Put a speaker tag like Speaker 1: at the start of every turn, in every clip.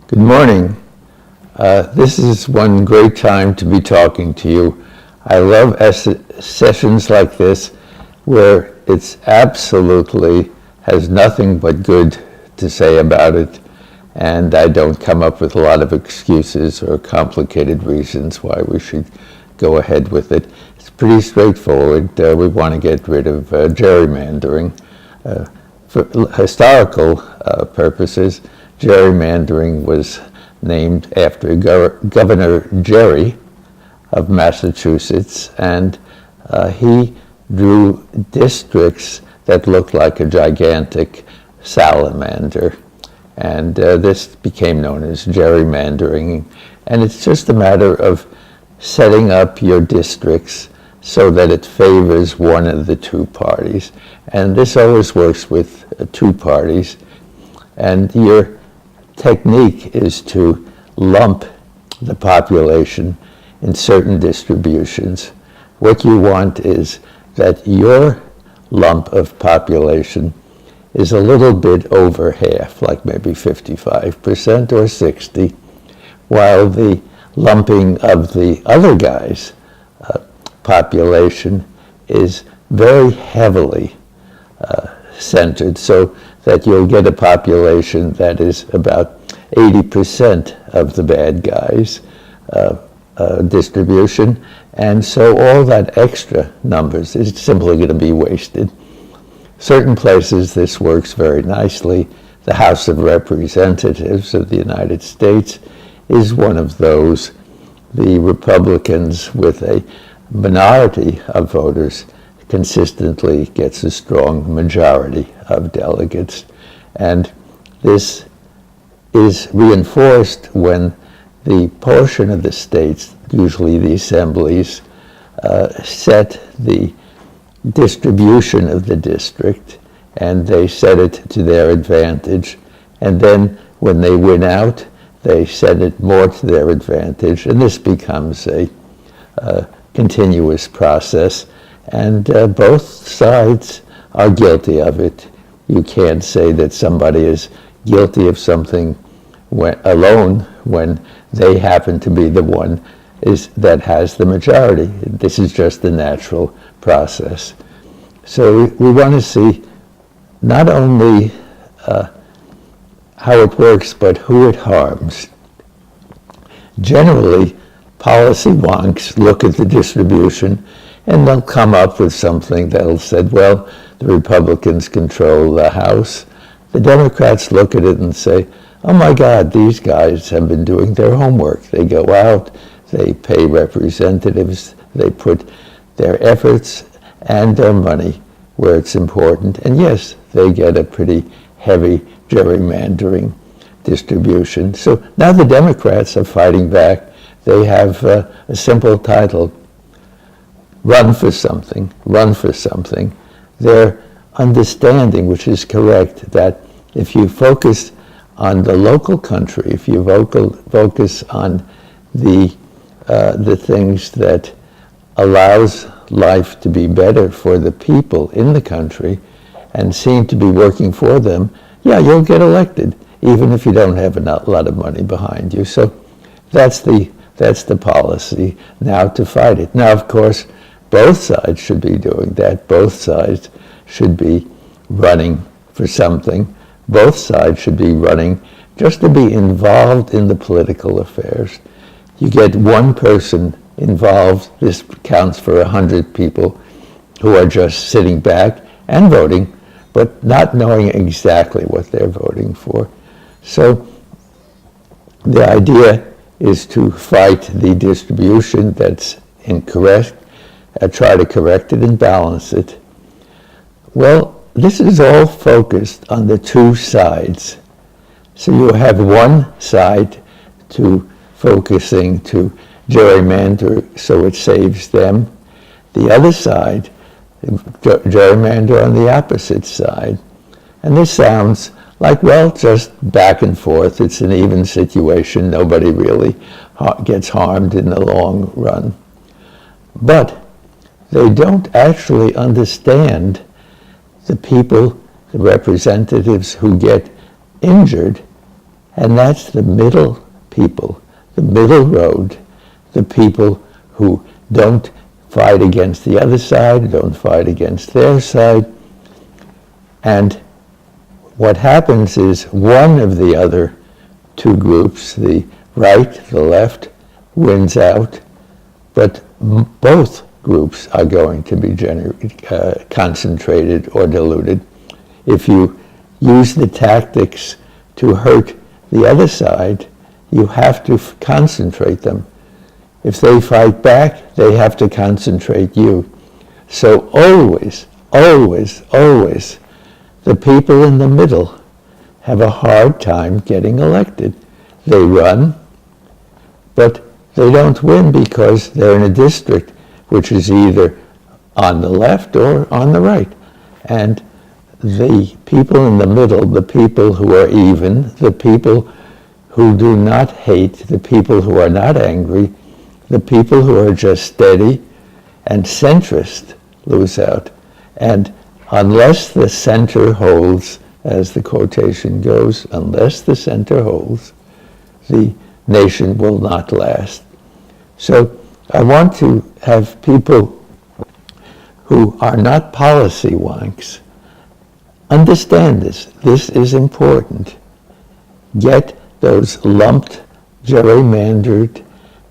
Speaker 1: Good morning. This is one great time to be talking to you. I love sessions like this where it's absolutely has nothing but good to say about it, and I don't come up with a lot of excuses or complicated reasons why we should go ahead with it. It's pretty straightforward. We want to get rid of gerrymandering. For historical purposes, gerrymandering was named after Governor Gerry of Massachusetts, and he drew districts that looked like a gigantic salamander, and this became known as gerrymandering. And it's just a matter of setting up your districts so that it favors one of the two parties, and this always works with two parties. And your technique is to lump the population in certain distributions. What you want is that your lump of population is a little bit over half, like maybe 55% or 60%, while the lumping of the other guy's population is very heavily centered, so that you'll get a population that is about 80% of the bad guy's distribution, and so all that extra numbers is simply going to be wasted. Certain places this works very nicely. The House of Representatives of the United States is one of those. The Republicans, with a minority of voters, consistently gets a strong majority of delegates, and this is reinforced when the portion of the states, usually the assemblies, set the distribution of the district, and they set it to their advantage, and then when they win out, they set it more to their advantage, and this becomes a continuous process, and both sides are guilty of it. You can't say that somebody is guilty of something alone when they happen to be the one that has the majority. This is just the natural process. So we want to see not only how it works, but who it harms. Generally, policy wonks look at the distribution and they'll come up with something that'll say, well, the Republicans control the House. The Democrats look at it and say, oh my God, these guys have been doing their homework. They go out, they pay representatives, they put their efforts and their money where it's important. And yes, they get a pretty heavy gerrymandering distribution. So now the Democrats are fighting back. They have a simple title: run for something, run for something. They're understanding, which is correct, that if you focus on the local country, if you focus on the things that allows life to be better for the people in the country and seem to be working for them, yeah, you'll get elected, even if you don't have a lot of money behind you. So that's the policy now to fight it. Now, of course, both sides should be doing that. Both sides should be running for something. Both sides should be running just to be involved in the political affairs. You get one person involved, this counts for 100 people who are just sitting back and voting, but not knowing exactly what they're voting for. So the idea is to fight the distribution that's incorrect, try to correct it and balance it. Well, this is all focused on the two sides. So you have one side focusing to gerrymander so it saves them. The other side, gerrymander on the opposite side. And this sounds like, well, just back and forth. It's an even situation. Nobody really gets harmed in the long run. But they don't actually understand the people, the representatives who get injured And that's the middle people, the middle road, the people who don't fight against the other side, don't fight against their side. And what happens is one of the other two groups, the right, the left, wins out, but both groups are going to be concentrated or diluted. If you use the tactics to hurt the other side, you have to concentrate them. If they fight back, they have to concentrate you. So always, always, always, the people in the middle have a hard time getting elected. They run, but they don't win because they're in a district which is either on the left or on the right. And the people in the middle, the people who are even, the people who do not hate, the people who are not angry, the people who are just steady and centrist lose out. And unless the center holds, as the quotation goes, unless the center holds, the nation will not last. So I want to have people who are not policy wonks understand this. This is important. Get those lumped, gerrymandered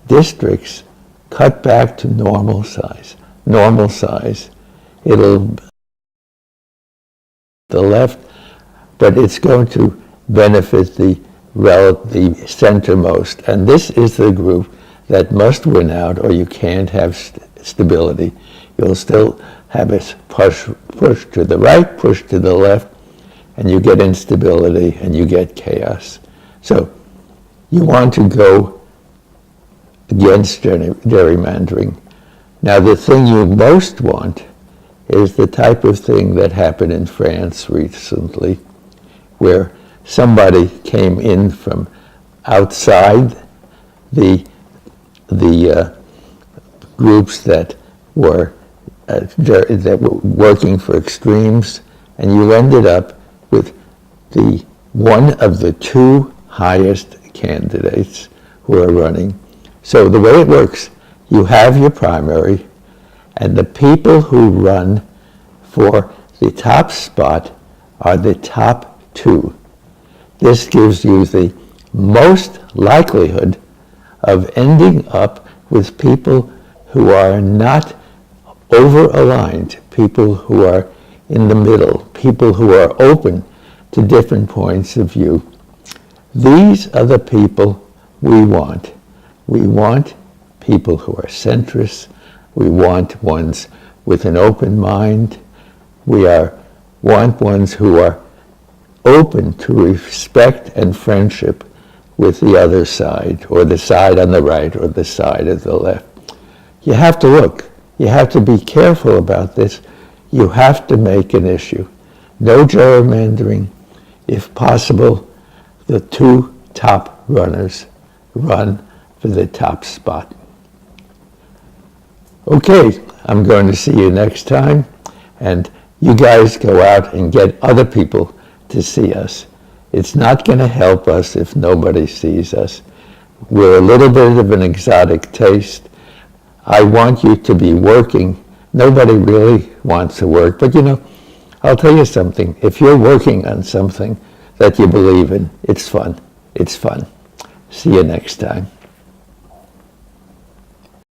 Speaker 1: districts cut back to normal size. Normal size. It'll the left, but it's going to benefit the centermost. And this is the group that must win out, or you can't have stability. You'll still have a push to the right, push to the left, and you get instability and you get chaos. So you want to go against gerrymandering. Now the thing you most want is the type of thing that happened in France recently, where somebody came in from outside the groups that were working for extremes, and you ended up with the one of the two highest candidates who are running. So the way it works, you have your primary, and the people who run for the top spot are the top two. This gives you the most likelihood of ending up with people who are not over-aligned, people who are in the middle, people who are open to different points of view. These are the people we want. We want people who are centrists. We want ones with an open mind. We want ones who are open to respect and friendship with the other side, or the side on the right, or the side of the left. You have to look. You have to be careful about this. You have to make an issue. No gerrymandering. If possible, the two top runners run for the top spot. Okay, I'm going to see you next time, and you guys go out and get other people to see us. It's not going to help us if nobody sees us. We're a little bit of an exotic taste. I want you to be working. Nobody really wants to work, but I'll tell you something. If you're working on something that you believe in, it's fun. It's fun. See you next time.